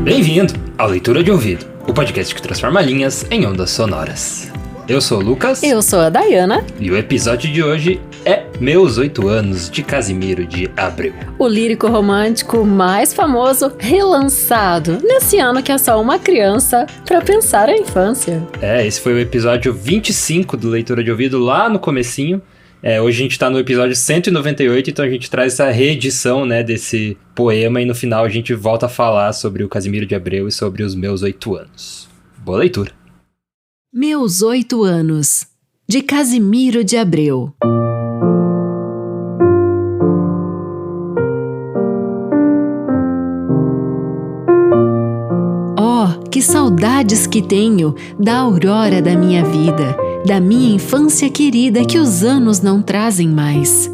Bem-vindo ao Leitura de Ouvido, o podcast que transforma linhas em ondas sonoras. Eu sou o Lucas. Eu sou a Dayana. E o episódio de hoje é Meus 8 Anos, de Casimiro de Abreu. O lírico romântico mais famoso relançado nesse ano que é só uma criança pra pensar a infância. Esse foi o episódio 25 do Leitura de Ouvido, lá no comecinho. Hoje a gente tá no episódio 198, então a gente traz essa reedição, né, desse poema e no final a gente volta a falar sobre o Casimiro de Abreu e sobre os meus 8 anos. Boa leitura! Meus 8 anos, de Casimiro de Abreu. Oh, que saudades que tenho da aurora da minha vida, da minha infância querida que os anos não trazem mais.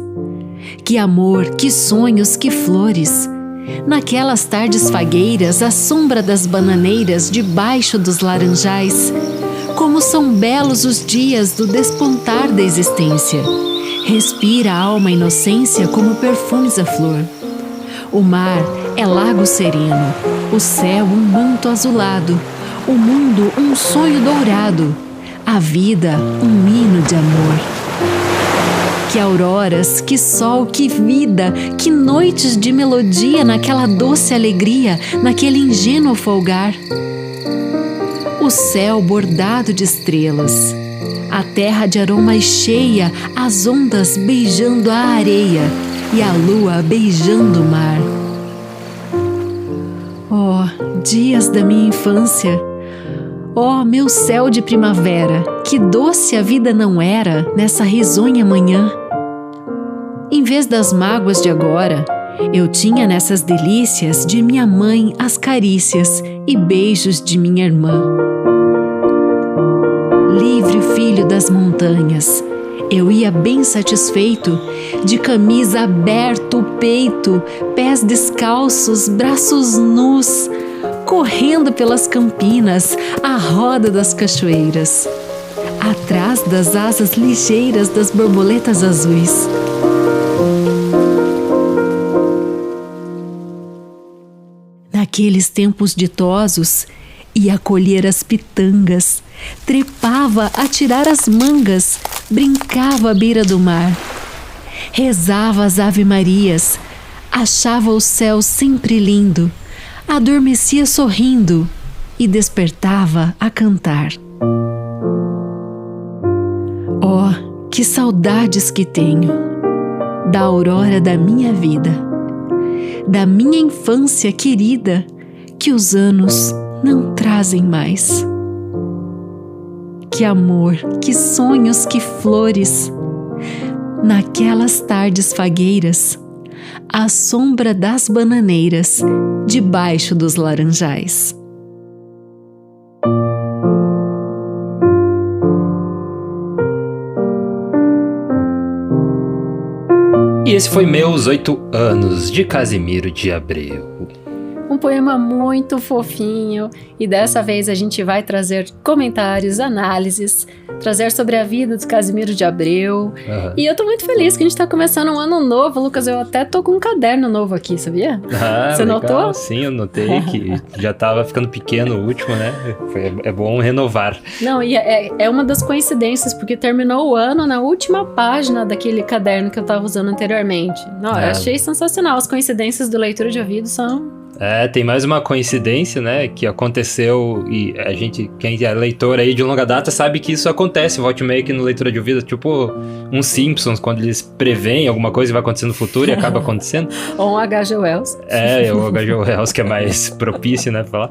Que amor, que sonhos, que flores! Naquelas tardes fagueiras, à sombra das bananeiras, debaixo dos laranjais, como são belos os dias do despontar da existência. Respira a alma a inocência como perfumes a flor. O mar é lago sereno, o céu um manto azulado, o mundo um sonho dourado, a vida um hino de amor. Que auroras, que sol, que vida, que noites de melodia naquela doce alegria, naquele ingênuo folgar. O céu bordado de estrelas, a terra de aromas cheia, as ondas beijando a areia e a lua beijando o mar. Oh, dias da minha infância! Oh, meu céu de primavera, que doce a vida não era nessa risonha manhã! Em vez das mágoas de agora, eu tinha nessas delícias de minha mãe as carícias e beijos de minha irmã. Livre filho das montanhas, eu ia bem satisfeito, de camisa aberta o peito, pés descalços, braços nus, correndo pelas campinas, à roda das cachoeiras, atrás das asas ligeiras das borboletas azuis. Naqueles tempos ditosos, ia colher as pitangas, trepava a tirar as mangas, brincava à beira do mar, rezava as ave-marias, achava o céu sempre lindo, adormecia sorrindo e despertava a cantar. Oh, que saudades que tenho da aurora da minha vida, da minha infância querida que os anos não trazem mais. Que amor, que sonhos, que flores! Naquelas tardes fagueiras, à sombra das bananeiras, debaixo dos laranjais. E esse foi Meus 8 Anos, de Casimiro de Abreu. Um poema muito fofinho e dessa vez a gente vai trazer comentários, análises, trazer sobre a vida do Casimiro de Abreu. E eu tô muito feliz que a gente tá começando um ano novo, Lucas. Eu até tô com um caderno novo aqui, sabia? Você legal. notou? Sim, eu notei que já tava ficando pequeno o último, né? É bom renovar. Não, e é uma das coincidências, porque terminou o ano na última página daquele caderno que eu tava usando anteriormente. Não, eu achei sensacional. As coincidências do Leitura de Ouvido são... Tem mais uma coincidência, né, que aconteceu e a gente, quem é leitor aí de longa data sabe que isso acontece, volta e meia aqui no Leitura de Ouvido, tipo uns Simpsons, quando eles preveem alguma coisa que vai acontecer no futuro e acaba acontecendo. Ou um H.G. Wells. O H.G. Wells, que é mais propício, né, pra falar.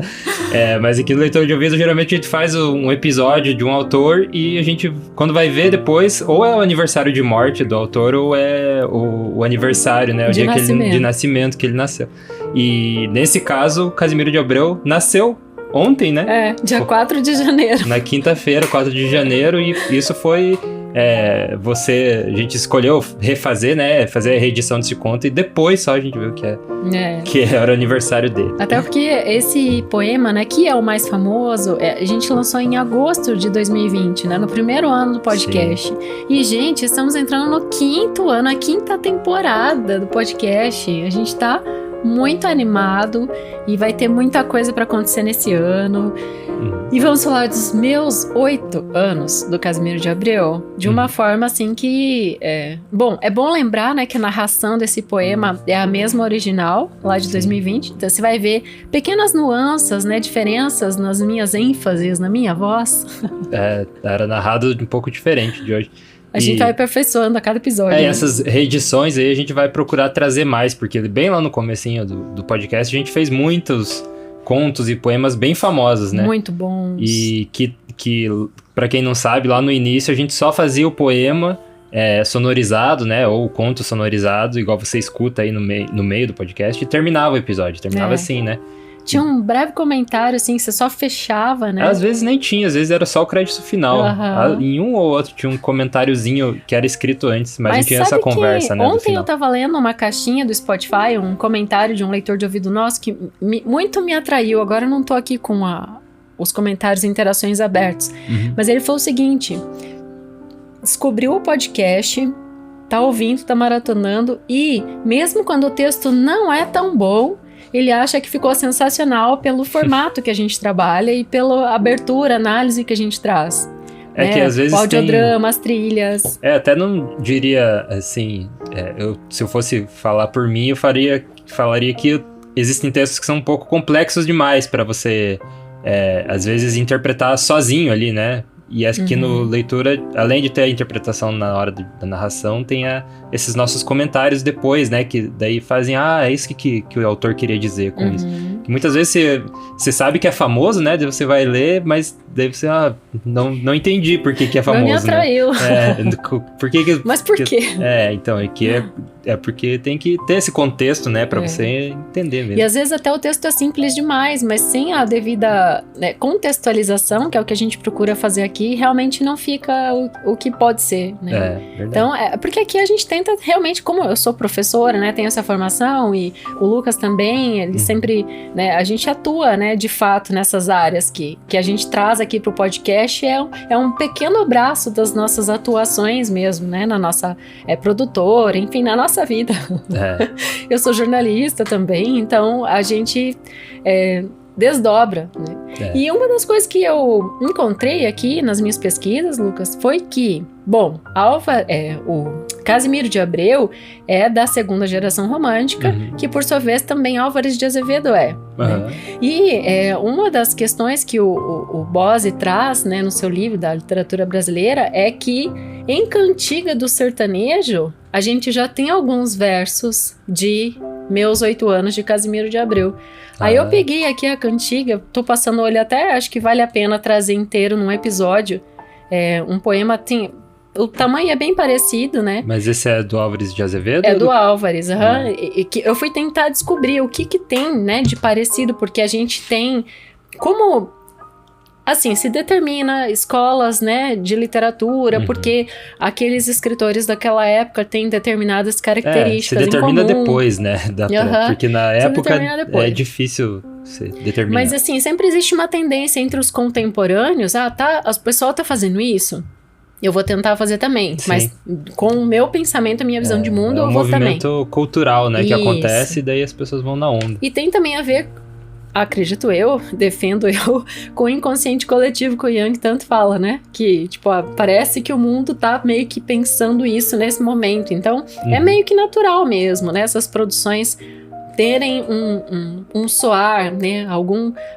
Mas aqui no Leitura de Ouvido, geralmente a gente faz um episódio de um autor e a gente, quando vai ver depois, ou é o aniversário de morte do autor, ou é o aniversário, né, o dia de nascimento que ele nasceu. E nesse caso, Casimiro de Abreu nasceu ontem, né? Dia 4 de janeiro. Na quinta-feira, 4 de janeiro, e isso foi a gente escolheu refazer, né? Fazer a reedição desse conto e depois só a gente viu que era o aniversário dele. Até porque esse poema, né, que é o mais famoso, a gente lançou em agosto de 2020, né? No primeiro ano do podcast. Sim. E, gente, estamos entrando no 5º ano, a 5ª temporada do podcast. A gente tá muito animado e vai ter muita coisa pra acontecer nesse ano. E vamos falar dos meus 8 anos do Casimiro de Abreu de uma forma assim que... é bom lembrar, né, que a narração desse poema é a mesma original, lá de 2020. Então você vai ver pequenas nuances, né, diferenças nas minhas ênfases, na minha voz. Era narrado um pouco diferente de hoje. A gente vai aperfeiçoando a cada episódio. Essas reedições aí a gente vai procurar trazer mais, porque bem lá no comecinho do podcast a gente fez muitos contos e poemas bem famosos, né? Muito bons. E que pra quem não sabe, lá no início a gente só fazia o poema sonorizado, né? Ou o conto sonorizado, igual você escuta aí no meio do podcast, e terminava o episódio. Terminava assim, né? Tinha um breve comentário, assim, que você só fechava, né? Às vezes nem tinha, às vezes era só o crédito final. Em um ou outro tinha um comentáriozinho que era escrito antes, mas não tinha essa conversa, né? Ontem eu tava lendo uma caixinha do Spotify, um comentário de um leitor de ouvido nosso que muito me atraiu. Agora eu não tô aqui com os comentários e interações abertos. Mas ele falou o seguinte: descobriu o podcast, tá ouvindo, tá maratonando, e mesmo quando o texto não é tão bom, ele acha que ficou sensacional pelo formato que a gente trabalha e pela abertura, análise que a gente traz. Que às vezes o audiodrama, as trilhas. Até não diria assim, se eu fosse falar por mim, eu falaria que existem textos que são um pouco complexos demais para você, às vezes, interpretar sozinho ali, né? E aqui no leitura, além de ter a interpretação na hora da narração, tem esses nossos comentários depois, né? Que daí fazem, é isso que o autor queria dizer com isso. Que muitas vezes você sabe que é famoso, né? Daí você vai ler, mas daí você, não entendi por que é famoso, não me atraiu. Né? Mas por quê? Então, aqui é porque tem que ter esse contexto, né? Pra você entender mesmo. E às vezes até o texto é simples demais, mas sem a devida contextualização, que é o que a gente procura fazer aqui, realmente não fica o que pode ser, né? Verdade. Então, porque aqui a gente tenta realmente, como eu sou professora, né? Tenho essa formação, e o Lucas também, ele sempre, né? A gente atua, né? De fato, nessas áreas que a gente traz aqui pro podcast, é um pequeno braço das nossas atuações mesmo, né? Na nossa produtora, enfim, na nossa vida. Eu sou jornalista também, então a gente desdobra, né? E uma das coisas que eu encontrei aqui nas minhas pesquisas, Lucas, foi que, bom, o Casimiro de Abreu é da segunda geração romântica, que por sua vez também Álvares de Azevedo é. Né? E uma das questões que o Bose traz, né, no seu livro da literatura brasileira é que em Cantiga do Sertanejo a gente já tem alguns versos de Meus 8 Anos de Casimiro de Abreu. Aí eu peguei aqui a cantiga, tô passando o olho até, acho que vale a pena trazer inteiro num episódio. Um poema o tamanho é bem parecido, né? Mas esse é do Álvares de Azevedo? É do Álvares, E que eu fui tentar descobrir o que tem, né, de parecido, porque a gente tem como... Assim, se determina escolas, né, de literatura, porque aqueles escritores daquela época têm determinadas características se determina em comum. Depois, né? Porque na época é difícil se determinar. Mas assim, sempre existe uma tendência entre os contemporâneos, o pessoal tá fazendo isso, eu vou tentar fazer também. Sim. Mas com o meu pensamento, a minha visão de mundo, eu vou também. É um movimento cultural, né, que acontece e daí as pessoas vão na onda. E tem também a ver... Acredito defendo eu, com o inconsciente coletivo que o Jung tanto fala, né? Que, tipo, parece que o mundo tá meio que pensando isso nesse momento. Então, é meio que natural mesmo, né? Essas produções terem um soar, né?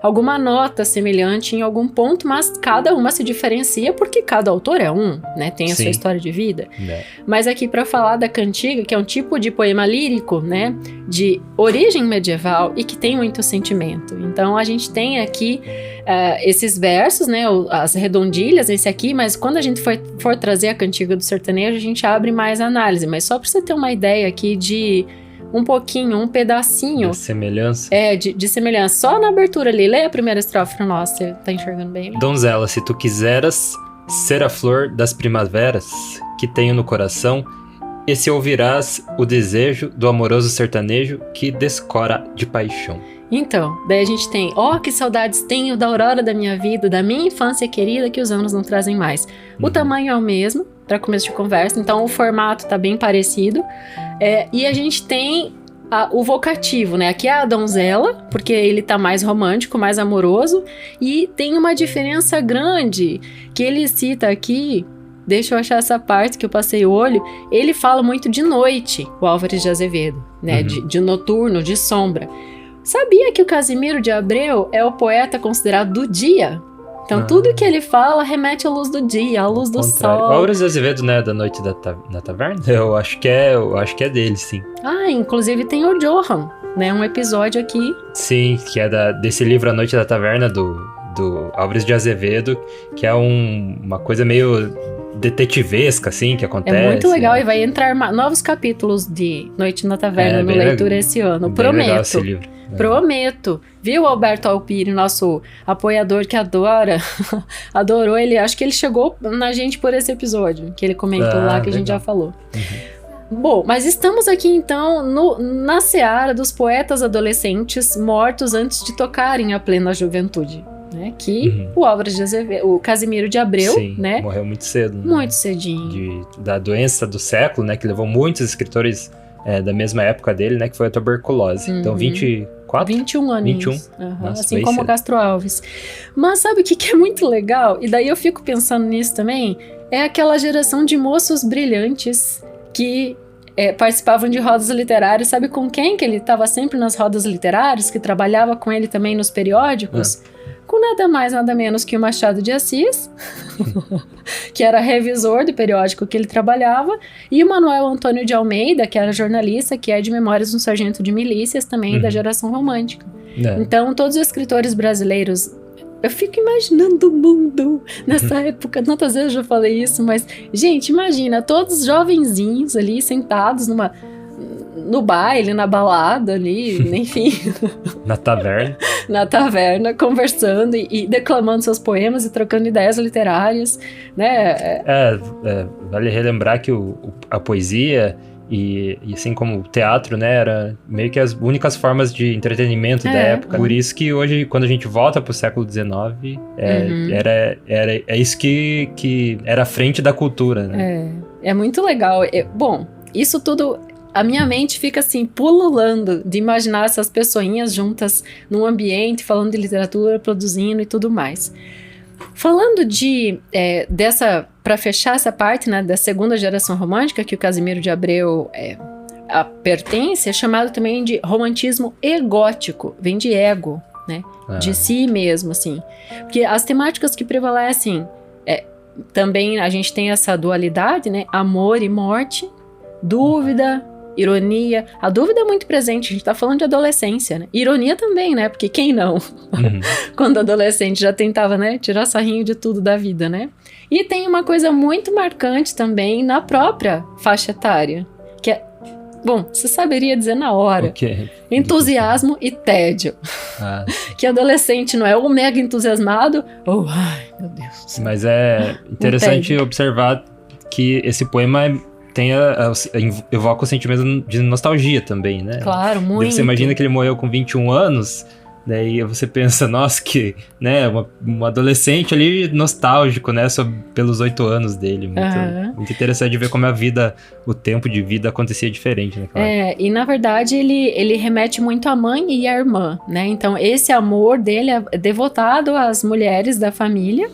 Alguma nota semelhante em algum ponto, mas cada uma se diferencia porque cada autor é né? Tem a sua história de vida. Mas aqui para falar da cantiga, que é um tipo de poema lírico, né? De origem medieval e que tem muito sentimento. Então a gente tem aqui esses versos, né? As redondilhas, esse aqui, mas quando a gente for trazer a cantiga do sertanejo, a gente abre mais análise. Mas só para você ter uma ideia aqui de um pouquinho, um pedacinho. De semelhança. De semelhança. Só na abertura ali. Lê a primeira estrofe pra nós, você tá enxergando bem? Donzela, se tu quiseras ser a flor das primaveras que tenho no coração, e se ouvirás o desejo do amoroso sertanejo que descora de paixão. Então, daí a gente tem, que saudades tenho da aurora da minha vida, da minha infância querida que os anos não trazem mais. O tamanho é o mesmo, para começo de conversa, então o formato tá bem parecido. E a gente tem o vocativo, né? Aqui é a donzela, porque ele tá mais romântico, mais amoroso, e tem uma diferença grande que ele cita aqui. Deixa eu achar essa parte que eu passei o olho. Ele fala muito de noite, o Álvares de Azevedo, né? De noturno, de sombra. Sabia que o Casimiro de Abreu é o poeta considerado do dia? Então tudo que ele fala remete à luz do dia, à luz do sol. O Álvares de Azevedo, né, da Noite na Taverna? Eu acho que é dele, sim. Inclusive tem o Johan, né? Um episódio aqui. Sim, que é desse livro A Noite da Taverna, do Álvares de Azevedo, que é uma coisa meio detetivesca, assim, que acontece. É muito legal, e vai entrar novos capítulos de Noite na Taverna no Leitura esse ano. Prometo. Legal esse livro. Prometo. Viu, Alberto Alpiri, nosso apoiador que adorou ele. Acho que ele chegou na gente por esse episódio, que ele comentou lá, que legal. A gente já falou. Bom, mas estamos aqui então na seara dos poetas adolescentes mortos antes de tocarem a plena juventude. Né, que o Álvares de Azevedo, o Casimiro de Abreu, sim, né? Morreu muito cedo. Muito cedinho. Da doença do século, né? Que levou muitos escritores da mesma época dele, né? Que foi a tuberculose. Então, 21 aninhos. 21. Nossa, assim como o Castro Alves. Mas sabe o que é muito legal? E daí eu fico pensando nisso também. É aquela geração de moços brilhantes que participavam de rodas literárias. Sabe com quem que ele estava sempre nas rodas literárias? Que trabalhava com ele também nos periódicos? Com nada mais, nada menos que o Machado de Assis, que era revisor do periódico que ele trabalhava, e o Manuel Antônio de Almeida, que era jornalista, que é de Memórias de um Sargento de Milícias, também da geração romântica. Então, todos os escritores brasileiros, eu fico imaginando o mundo nessa época, tantas vezes eu já falei isso, mas, gente, imagina, todos jovenzinhos ali, sentados no baile, na balada ali, enfim. Na taverna, conversando e declamando seus poemas e trocando ideias literárias, né? Vale relembrar que a poesia e assim como o teatro, né, era meio que as únicas formas de entretenimento da época. Por isso que hoje, quando a gente volta pro século XIX, é isso que era a frente da cultura, né? É muito legal. Bom, isso tudo... A minha mente fica assim, pululando de imaginar essas pessoinhas juntas num ambiente, falando de literatura, produzindo e tudo mais. Falando para fechar essa parte, né, da segunda geração romântica, que o Casimiro de Abreu pertence, é chamado também de romantismo egótico, vem de ego, né, de si mesmo, assim. Porque as temáticas que prevalecem, também a gente tem essa dualidade, né, amor e morte, dúvida, ironia. A dúvida é muito presente, a gente tá falando de adolescência, né? Ironia também, né? Porque quem não? Quando adolescente já tentava, né? Tirar sarrinho de tudo da vida, né? E tem uma coisa muito marcante também na própria faixa etária, que é, bom, você saberia dizer na hora. Okay. Entusiasmo e tédio. Que adolescente não é ou mega entusiasmado ou, ai, meu Deus. Mas é interessante observar que esse poema evoca o sentimento de nostalgia também, né? Claro, muito. Você imagina que ele morreu com 21 anos, daí você pensa, nossa, que, né, um adolescente ali nostálgico, né, pelos 8 anos dele. Muito interessante de ver como o tempo de vida acontecia diferente, né? Claro. E na verdade ele remete muito à mãe e à irmã, né? Então esse amor dele é devotado às mulheres da família,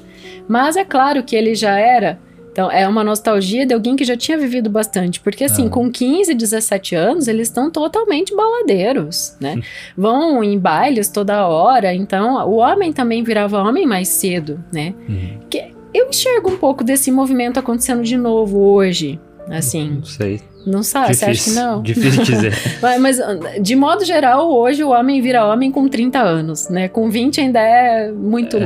mas é claro que ele já era... Então, é uma nostalgia de alguém que já tinha vivido bastante. Porque, assim, com 15, 17 anos, eles estão totalmente baladeiros, né? Vão em bailes toda hora. Então, o homem também virava homem mais cedo, né? Que eu enxergo um pouco desse movimento acontecendo de novo hoje, assim. Não sei. Não sabe? Você acha que não? Difícil dizer. Mas, de modo geral, hoje o homem vira homem com 30 anos, né? Com 20 ainda é muito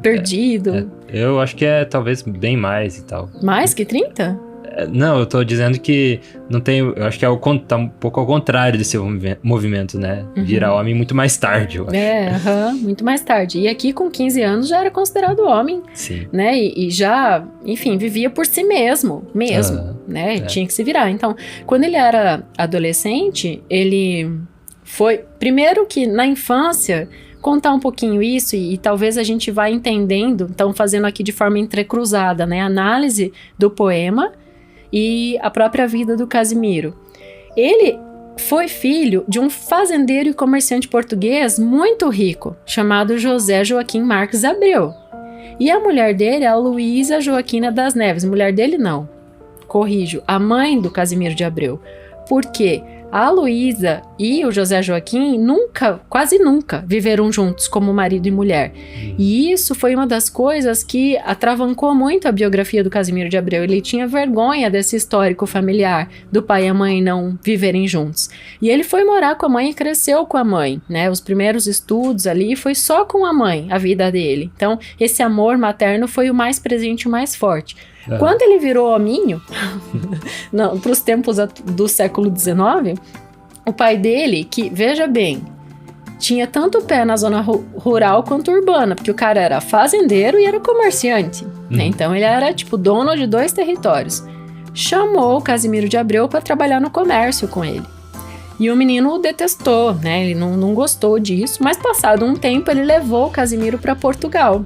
perdido. Eu acho que é talvez bem mais e tal. Mais que 30? Não, eu tô dizendo que não tem... Eu acho que tá um pouco ao contrário desse movimento, né? Virar homem muito mais tarde, eu acho. Muito mais tarde. E aqui, com 15 anos, já era considerado homem. Sim. Né? E já, enfim, vivia por si mesmo, né? Tinha que se virar. Então, quando ele era adolescente, ele foi... Primeiro que, na infância... Contar um pouquinho isso e talvez a gente vá entendendo, então fazendo aqui de forma entrecruzada, né? Análise do poema e a própria vida do Casimiro. Ele foi filho de um fazendeiro e comerciante português muito rico, chamado José Joaquim Marques Abreu. E a mulher dele é a Luísa Joaquina das Neves. Mulher dele não, corrijo, a mãe do Casimiro de Abreu. Por quê? A Luísa e o José Joaquim quase nunca viveram juntos como marido e mulher. E isso foi uma das coisas que atravancou muito a biografia do Casimiro de Abreu. Ele tinha vergonha desse histórico familiar, do pai e a mãe não viverem juntos. E ele foi morar com a mãe e cresceu com a mãe, né? Os primeiros estudos ali foi só com a mãe, a vida dele. Então, esse amor materno foi o mais presente e o mais forte. Quando ele virou hominho, para os tempos do século XIX, o pai dele, que, veja bem, tinha tanto pé na zona rural quanto urbana, porque o cara era fazendeiro e era comerciante, né? Então ele era tipo dono de 2 territórios. Chamou o Casimiro de Abreu para trabalhar no comércio com ele. E o menino o detestou, né? Ele não gostou disso, mas passado um tempo ele levou o Casimiro para Portugal.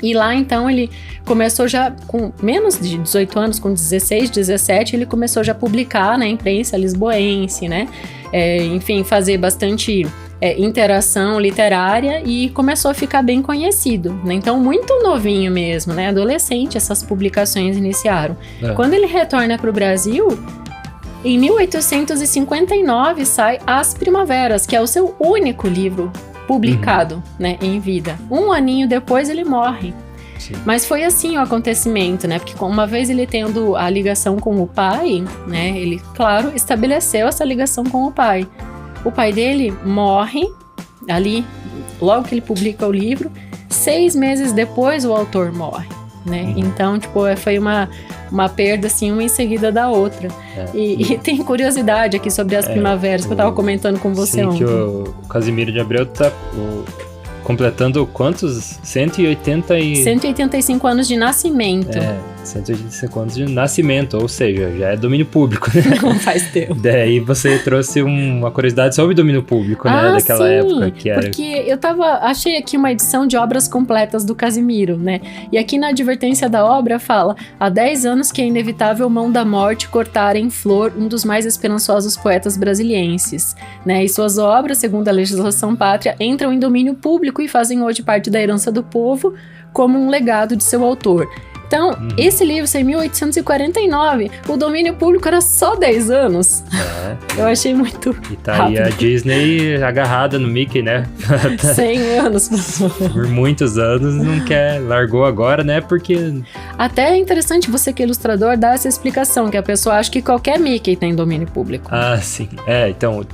E lá, então, ele começou já com menos de 18 anos, com 16, 17, ele começou já a publicar na imprensa lisboense, né? Enfim, fazer bastante interação literária e começou a ficar bem conhecido, né? Então, muito novinho mesmo, né? Adolescente, essas publicações iniciaram. Quando ele retorna para o Brasil, em 1859 sai As Primaveras, que é o seu único livro publicado, né, em vida. Um aninho depois ele morre. Sim. Mas foi assim o acontecimento, né? Porque uma vez ele tendo a ligação com o pai, né? Ele, claro, estabeleceu essa ligação com o pai. O pai dele morre ali, logo que ele publica o livro. 6 meses depois o autor morre, né? Então, tipo, foi uma perda, assim, uma em seguida da outra. E tem curiosidade aqui sobre As Primaveras, que eu tava comentando com você ontem. Que o Casimiro de Abreu tá completando quantos? 185 anos de nascimento. 185 anos de nascimento, ou seja, já é domínio público, né? Não faz tempo. Daí você trouxe uma curiosidade sobre domínio público, né? Daquela época que era... porque eu achei aqui uma edição de obras completas do Casimiro, né? E aqui na advertência da obra fala: há 10 anos que a inevitável mão da morte cortara em flor um dos mais esperançosos poetas brasilienses, né? E suas obras, segundo a legislação pátria, entram em domínio público e fazem hoje parte da herança do povo como um legado de seu autor. Então, esse livro saiu em 1849, o domínio público era só 10 anos. Eu achei muito E tá rápido. aí a Disney agarrada no Mickey, né? 100 anos. Por muitos anos, não quer, largou agora, né? Porque... Até é interessante você que é ilustrador dar essa explicação, que a pessoa acha que qualquer Mickey tem domínio público. Ah, sim. Então,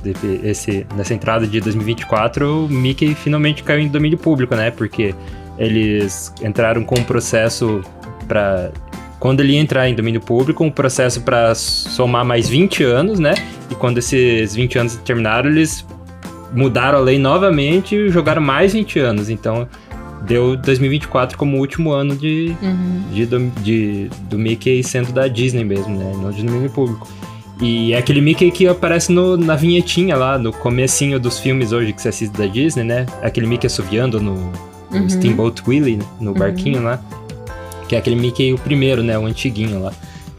nessa entrada de 2024, o Mickey finalmente caiu em domínio público, né? Porque eles entraram com um processo para... Quando ele ia entrar em domínio público, um processo para somar mais 20 anos, né? E quando esses 20 anos terminaram, eles mudaram a lei novamente e jogaram mais 20 anos. Então, deu 2024 como o último ano do Mickey sendo da Disney mesmo, né? Não de domínio público. E é aquele Mickey que aparece na vinhetinha lá, no comecinho dos filmes hoje que você assiste da Disney, né? Aquele Mickey assoviando no Steamboat Willie, no barquinho lá. Que é aquele Mickey, o primeiro, né? O antiguinho lá.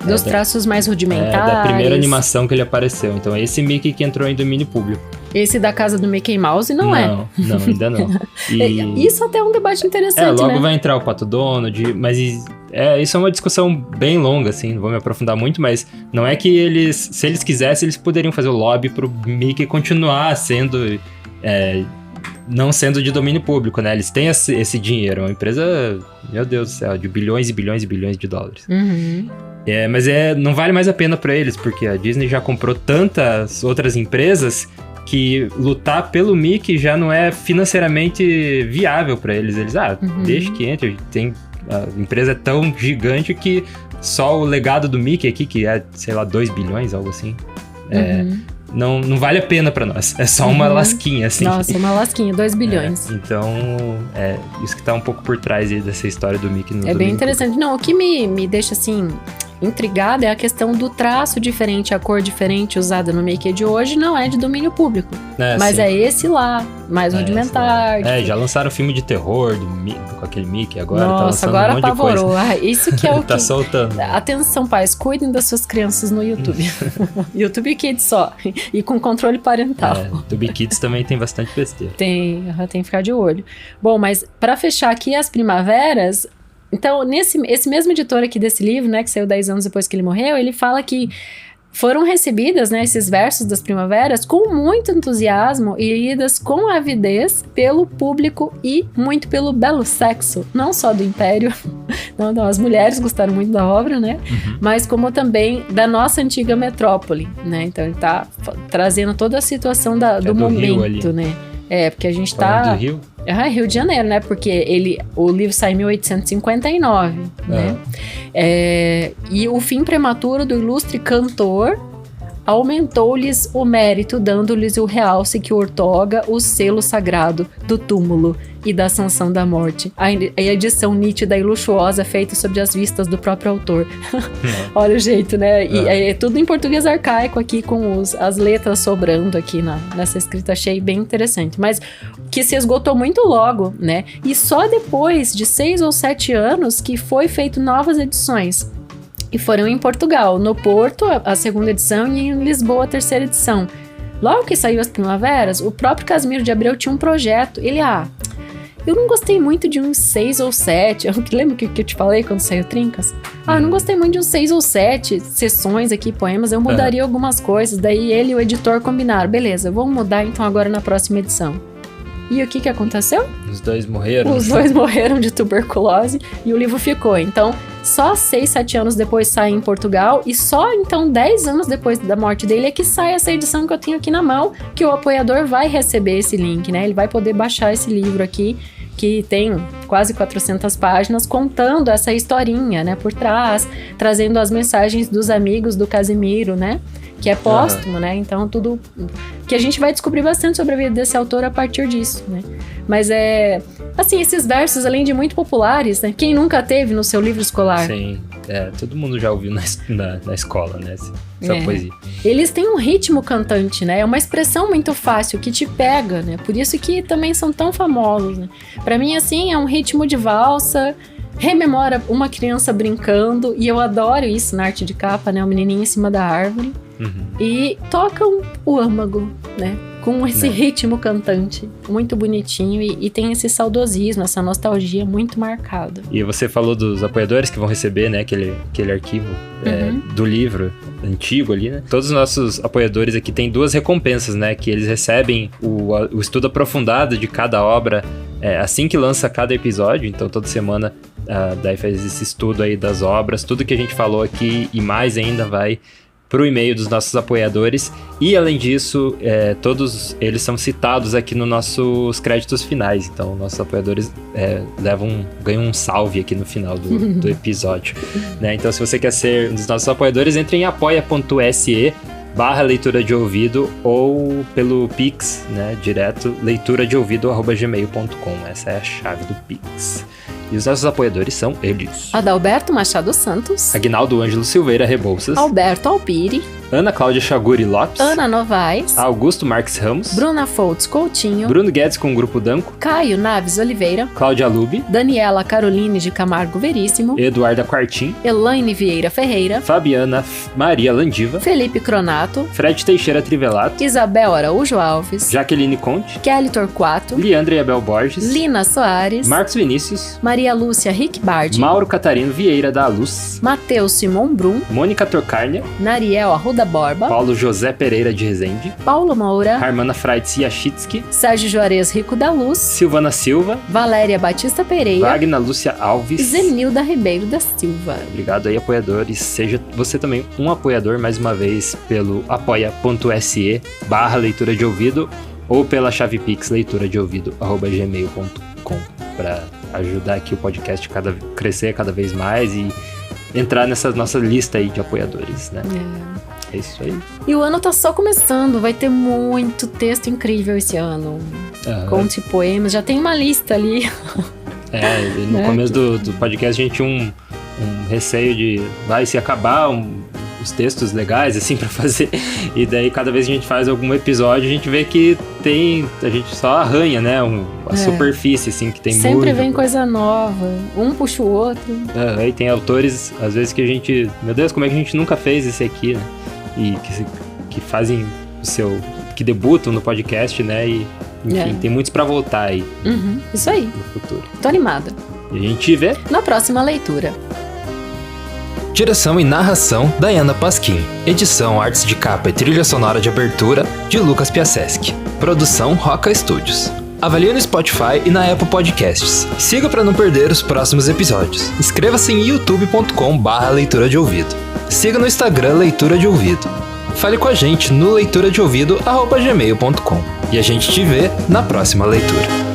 Dos traços mais rudimentares. Da primeira animação que ele apareceu. Então é esse Mickey que entrou em domínio público. Esse da casa do Mickey Mouse não é. Não, ainda não. Isso até é um debate interessante, logo né? vai entrar o Pato Donald, mas isso é uma discussão bem longa, assim, não vou me aprofundar muito, mas não é que se eles quisessem, eles poderiam fazer o lobby pro Mickey continuar sendo... não sendo de domínio público, né? Eles têm esse dinheiro. É uma empresa, meu Deus do céu, de bilhões e bilhões e bilhões de dólares. Mas não vale mais a pena para eles, porque a Disney já comprou tantas outras empresas que lutar pelo Mickey já não é financeiramente viável para eles. Eles, deixa que entre. A empresa é tão gigante que só o legado do Mickey aqui, que é, sei lá, 2 bilhões, algo assim, não vale a pena pra nós. É só uma lasquinha, assim. Nossa, uma lasquinha, 2 bilhões. Então, isso que tá um pouco por trás aí dessa história do Mickey no É bem interessante. Não, o que me deixa, assim, intrigada é a questão do traço diferente, a cor diferente usada no Mickey de hoje não é de domínio público. Mas sim. É esse lá, mais rudimentar. Já lançaram filme de terror com aquele Mickey agora. Nossa, tá agora um monte apavorou. de coisa. Isso que é o tá que... soltando. Atenção, pais, cuidem das suas crianças no YouTube. YouTube Kids só. E com controle parental. YouTube Kids também tem bastante besteira. Tem que ficar de olho. Bom, mas para fechar aqui as primaveras... Então, esse mesmo editor aqui desse livro, né, que saiu 10 anos depois que ele morreu, ele fala que foram recebidas, né, esses versos das primaveras com muito entusiasmo e lidas com avidez pelo público e muito pelo belo sexo, não só do Império, não, as mulheres gostaram muito da obra, né, mas como também da nossa antiga metrópole, né, então ele tá trazendo toda a situação do momento, né. Porque a gente falando do Rio? Rio de Janeiro, né? Porque o livro sai em 1859, né? E o fim prematuro do ilustre cantor aumentou-lhes o mérito, dando-lhes o realce que ortoga o selo sagrado do túmulo e da sanção da morte. A edição nítida e luxuosa feita sobre as vistas do próprio autor. Olha o jeito, né? E é tudo em português arcaico aqui, com as letras sobrando aqui nessa escrita. Achei bem interessante. Mas que se esgotou muito logo, né? E só depois de 6 ou 7 anos que foi feito novas edições. E foram em Portugal, no Porto, a segunda edição, e em Lisboa, a terceira edição. Logo que saiu as primaveras, o próprio Casimiro de Abreu tinha um projeto. Ele, eu não gostei muito de uns 6 ou 7. Lembra que eu te falei quando saiu Trincas? Eu não gostei muito de uns 6 ou 7 sessões aqui, poemas. Eu mudaria algumas coisas. Daí ele e o editor combinaram. Beleza, vamos mudar então agora na próxima edição. E o que aconteceu? Os dois morreram. Os dois morreram de tuberculose e o livro ficou. Então, só 6, 7 anos depois sai em Portugal e só então 10 anos depois da morte dele é que sai essa edição que eu tenho aqui na mão, que o apoiador vai receber esse link, né? Ele vai poder baixar esse livro aqui, que tem quase 400 páginas, contando essa historinha, né, por trás, trazendo as mensagens dos amigos do Casimiro, né? Que é póstumo, né? Então, tudo que a gente vai descobrir bastante sobre a vida desse autor a partir disso, né? Mas assim, esses versos, além de muito populares, né? Quem nunca teve no seu livro escolar? Sim, todo mundo já ouviu na escola, né? Essa poesia. Eles têm um ritmo cantante, né? É uma expressão muito fácil, que te pega, né? Por isso que também são tão famosos, né? Pra mim, assim, é um ritmo de valsa, rememora uma criança brincando, e eu adoro isso na arte de capa, né? O menininho em cima da árvore. E tocam o âmago, né? Com esse ritmo cantante muito bonitinho e tem esse saudosismo, essa nostalgia muito marcada. E você falou dos apoiadores que vão receber, né, aquele arquivo do livro antigo ali, né? Todos os nossos apoiadores aqui têm 2 recompensas, né? Que eles recebem o estudo aprofundado de cada obra assim que lança cada episódio. Então toda semana daí faz esse estudo aí das obras, tudo que a gente falou aqui e mais ainda vai pro e-mail dos nossos apoiadores. E além disso, todos eles são citados aqui nos nossos créditos finais. Então nossos apoiadores ganham um salve aqui no final do episódio, né? Então se você quer ser um dos nossos apoiadores, entre em apoia.se/leitura de ouvido ou pelo Pix, né, direto, leituradeouvido@gmail.com. Essa é a chave do Pix. E os nossos apoiadores são eles: Adalberto Machado Santos, Aguinaldo Ângelo Silveira Rebouças, Alberto Alpire, Ana Cláudia Chaguri Lopes, Ana Novaes, Augusto Marques Ramos, Bruna Foltz Coutinho, Bruno Guedes com o Grupo Danco, Caio Naves Oliveira, Cláudia Lube, Daniela Caroline de Camargo Veríssimo, Eduarda Quartim, Elaine Vieira Ferreira, Fabiana Maria Landiva, Felipe Cronato, Fred Teixeira Trivelato, Isabel Araújo Alves, Jaqueline Conte, Kelly Torquato, Leandra e Abel Borges, Lina Soares, Marcos Vinícius, Maria Lúcia Rickbardi, Mauro Catarino Vieira da Luz, Matheus Simon Brum, Mônica Torcarnia, Nariel Arruda Borba, Paulo José Pereira de Rezende, Paulo Moura, Harmana Fraides Yachitsky, Sérgio Juarez Rico da Luz, Silvana Silva, Valéria Batista Pereira, Wagner Lúcia Alves e Zenilda Ribeiro da Silva. Obrigado aí, apoiadores. Seja você também um apoiador, mais uma vez, pelo apoia.se/leitura de ouvido ou pela chave Pix leituradeouvido@gmail.com para ajudar aqui o podcast crescer cada vez mais e entrar nessa nossa lista aí de apoiadores, né? É isso aí. E o ano tá só começando, vai ter muito texto incrível esse ano. Contos e poemas, já tem uma lista ali. No começo do podcast a gente tinha um receio de vai se acabar os textos legais, assim, pra fazer. E daí, cada vez que a gente faz algum episódio, a gente vê que a gente só arranha, né? A superfície, assim, que tem muito. Sempre vem coisa nova, um puxa o outro. E tem autores, às vezes, que a gente... Meu Deus, como é que a gente nunca fez esse aqui, né? E que fazem que debutam no podcast, né? E, enfim, tem muitos pra voltar aí. Isso aí. No futuro. Tô animada. E a gente vê na próxima leitura. Direção e narração, Dayana Pasquim. Edição, artes de capa e trilha sonora de abertura, de Lucas Piaseschi. Produção, Roca Studios. Avalie no Spotify e na Apple Podcasts. Siga para não perder os próximos episódios. Inscreva-se em youtube.com/leitura de ouvido. Siga no Instagram Leitura de Ouvido. Fale com a gente no leituradeouvido@gmail.com. E a gente te vê na próxima leitura.